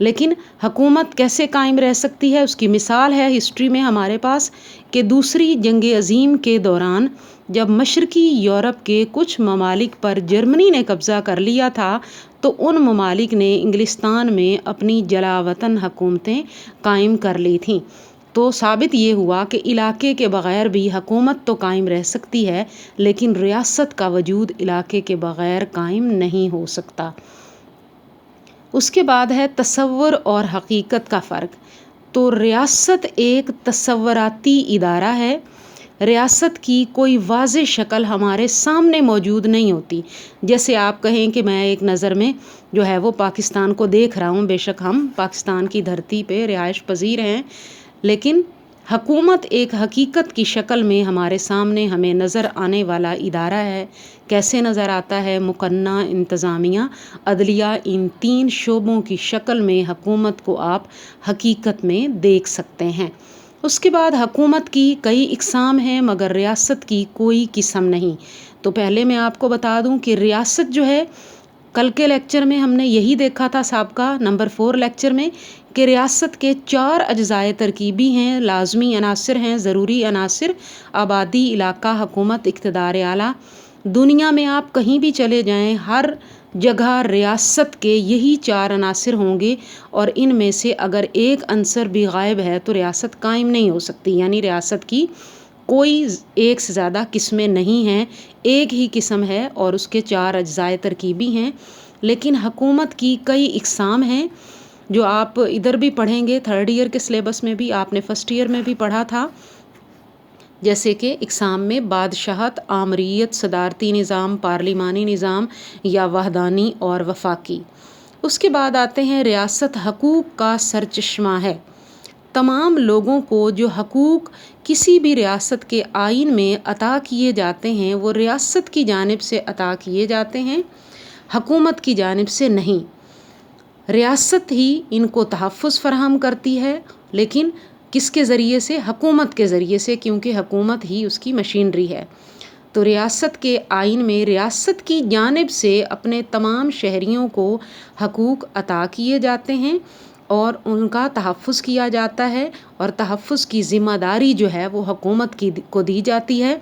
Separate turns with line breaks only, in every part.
لیکن حکومت کیسے قائم رہ سکتی ہے، اس کی مثال ہے ہسٹری میں ہمارے پاس کہ دوسری جنگ عظیم کے دوران جب مشرقی یورپ کے کچھ ممالک پر جرمنی نے قبضہ کر لیا تھا تو ان ممالک نے انگلستان میں اپنی جلا وطن حکومتیں قائم کر لی تھیں۔ تو ثابت یہ ہوا کہ علاقے کے بغیر بھی حکومت تو قائم رہ سکتی ہے، لیکن ریاست کا وجود علاقے کے بغیر قائم نہیں ہو سکتا۔ اس کے بعد ہے تصور اور حقیقت کا فرق۔ تو ریاست ایک تصوراتی ادارہ ہے۔ ریاست کی کوئی واضح شکل ہمارے سامنے موجود نہیں ہوتی۔ جیسے آپ کہیں کہ میں ایک نظر میں جو ہے وہ پاکستان کو دیکھ رہا ہوں، بے شک ہم پاکستان کی دھرتی پہ رہائش پذیر ہیں، لیکن حکومت ایک حقیقت کی شکل میں ہمارے سامنے ہمیں نظر آنے والا ادارہ ہے۔ کیسے نظر آتا ہے؟ مقننہ، انتظامیہ، عدلیہ، ان تین شعبوں کی شکل میں حکومت کو آپ حقیقت میں دیکھ سکتے ہیں۔ اس کے بعد حکومت کی کئی اقسام ہیں مگر ریاست کی کوئی قسم نہیں۔ تو پہلے میں آپ کو بتا دوں کہ ریاست جو ہے، کل کے لیکچر میں ہم نے یہی دیکھا تھا سابقہ نمبر 4 لیکچر میں کہ ریاست کے 4 اجزائے ترکیبی ہیں، لازمی عناصر ہیں، ضروری عناصر: آبادی، علاقہ، حکومت، اقتدار اعلیٰ۔ دنیا میں آپ کہیں بھی چلے جائیں، ہر جگہ ریاست کے یہی 4 عناصر ہوں گے، اور ان میں سے اگر ایک عنصر بھی غائب ہے تو ریاست قائم نہیں ہو سکتی۔ یعنی ریاست کی کوئی ایک سے زیادہ قسمیں نہیں ہیں، ایک ہی قسم ہے اور اس کے 4 اجزائے ترکیبی ہیں۔ لیکن حکومت کی کئی اقسام ہیں جو آپ ادھر بھی پڑھیں گے، 3rd ایئر کے سلیبس میں بھی، آپ نے 1st ایئر میں بھی پڑھا تھا، جیسے کہ اقسام میں بادشاہت، آمریت، صدارتی نظام، پارلیمانی نظام یا وحدانی اور وفاقی۔ اس کے بعد آتے ہیں ریاست حقوق کا سرچشمہ ہے۔ تمام لوگوں کو جو حقوق کسی بھی ریاست کے آئین میں عطا کیے جاتے ہیں وہ ریاست کی جانب سے عطا کیے جاتے ہیں، حکومت کی جانب سے نہیں۔ ریاست ہی ان کو تحفظ فراہم کرتی ہے، لیکن کس کے ذریعے سے؟ حکومت کے ذریعے سے، کیونکہ حکومت ہی اس کی مشینری ہے۔ تو ریاست کے آئین میں ریاست کی جانب سے اپنے تمام شہریوں کو حقوق عطا کیے جاتے ہیں اور ان کا تحفظ کیا جاتا ہے، اور تحفظ کی ذمہ داری جو ہے وہ حکومت کو دی جاتی ہے۔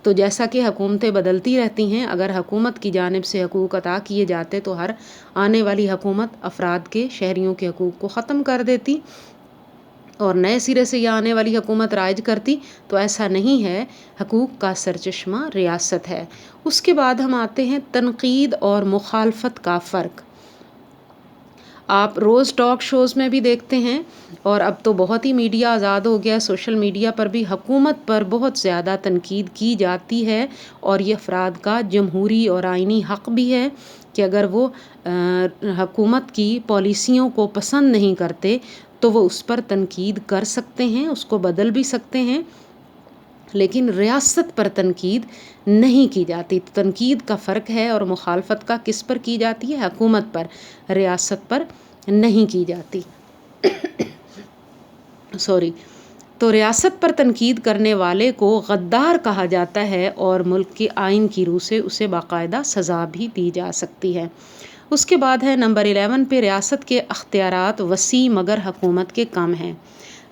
تو جیسا کہ حکومتیں بدلتی رہتی ہیں، اگر حکومت کی جانب سے حقوق عطا کیے جاتے تو ہر آنے والی حکومت افراد کے، شہریوں کے حقوق کو ختم کر دیتی اور نئے سرے سے یہ آنے والی حکومت رائج کرتی۔ تو ایسا نہیں ہے، حقوق کا سرچشمہ ریاست ہے۔ اس کے بعد ہم آتے ہیں تنقید اور مخالفت کا فرق۔ آپ روز ٹاک شوز میں بھی دیکھتے ہیں، اور اب تو بہت ہی میڈیا آزاد ہو گیا، سوشل میڈیا پر بھی حکومت پر بہت زیادہ تنقید کی جاتی ہے، اور یہ افراد کا جمہوری اور آئینی حق بھی ہے کہ اگر وہ حکومت کی پالیسیوں کو پسند نہیں کرتے تو وہ اس پر تنقید کر سکتے ہیں، اس کو بدل بھی سکتے ہیں، لیکن ریاست پر تنقید نہیں کی جاتی۔ تنقید کا فرق ہے، اور مخالفت کا کس پر کی جاتی ہے؟ حکومت پر، ریاست پر نہیں کی جاتی۔ تو ریاست پر تنقید کرنے والے کو غدار کہا جاتا ہے، اور ملک کے آئین کی روح سے اسے باقاعدہ سزا بھی دی جا سکتی ہے۔ اس کے بعد ہے نمبر 11 پہ ریاست کے اختیارات وسیع مگر حکومت کے کم ہیں۔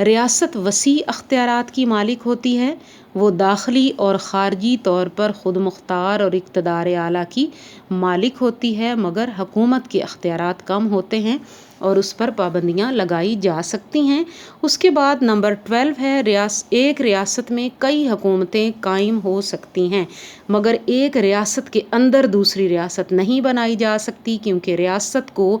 ریاست وسیع اختیارات کی مالک ہوتی ہے، وہ داخلی اور خارجی طور پر خود مختار اور اقتدار اعلیٰ کی مالک ہوتی ہے، مگر حکومت کے اختیارات کم ہوتے ہیں اور اس پر پابندیاں لگائی جا سکتی ہیں۔ اس کے بعد نمبر 12 ہے ایک ریاست میں کئی حکومتیں قائم ہو سکتی ہیں، مگر ایک ریاست کے اندر دوسری ریاست نہیں بنائی جا سکتی، کیونکہ ریاست کو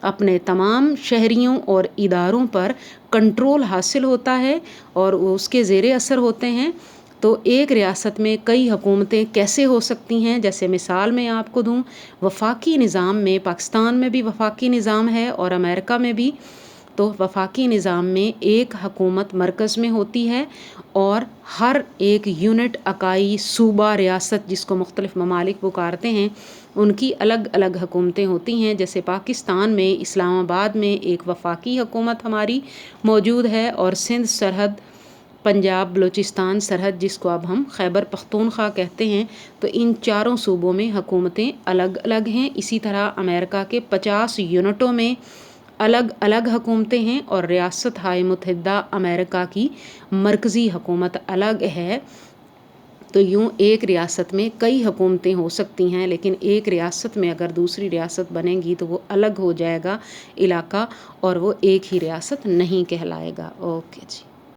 اپنے تمام شہریوں اور اداروں پر کنٹرول حاصل ہوتا ہے اور وہ اس کے زیر اثر ہوتے ہیں۔ تو ایک ریاست میں کئی حکومتیں کیسے ہو سکتی ہیں؟ جیسے مثال میں آپ کو دوں، وفاقی نظام میں، پاکستان میں بھی وفاقی نظام ہے اور امریکہ میں بھی۔ تو وفاقی نظام میں ایک حکومت مرکز میں ہوتی ہے، اور ہر ایک یونٹ، اکائی، صوبہ، ریاست، جس کو مختلف ممالک پکارتے ہیں، ان کی الگ الگ حکومتیں ہوتی ہیں۔ جیسے پاکستان میں اسلام آباد میں ایک وفاقی حکومت ہماری موجود ہے، اور سندھ سرحد، پنجاب، بلوچستان سرحد، جس کو اب ہم خیبر پختونخوا کہتے ہیں، تو ان چاروں صوبوں میں حکومتیں الگ الگ ہیں۔ اسی طرح امریکہ کے 50 یونٹوں میں الگ الگ حکومتیں ہیں اور ریاست ہائے متحدہ امریکہ کی مرکزی حکومت الگ ہے۔ تو یوں ایک ریاست میں کئی حکومتیں ہو سکتی ہیں، لیکن ایک ریاست میں اگر دوسری ریاست بنے گی تو وہ الگ ہو جائے گا علاقہ، اور وہ ایک ہی ریاست نہیں کہلائے گا۔ اوکے جی۔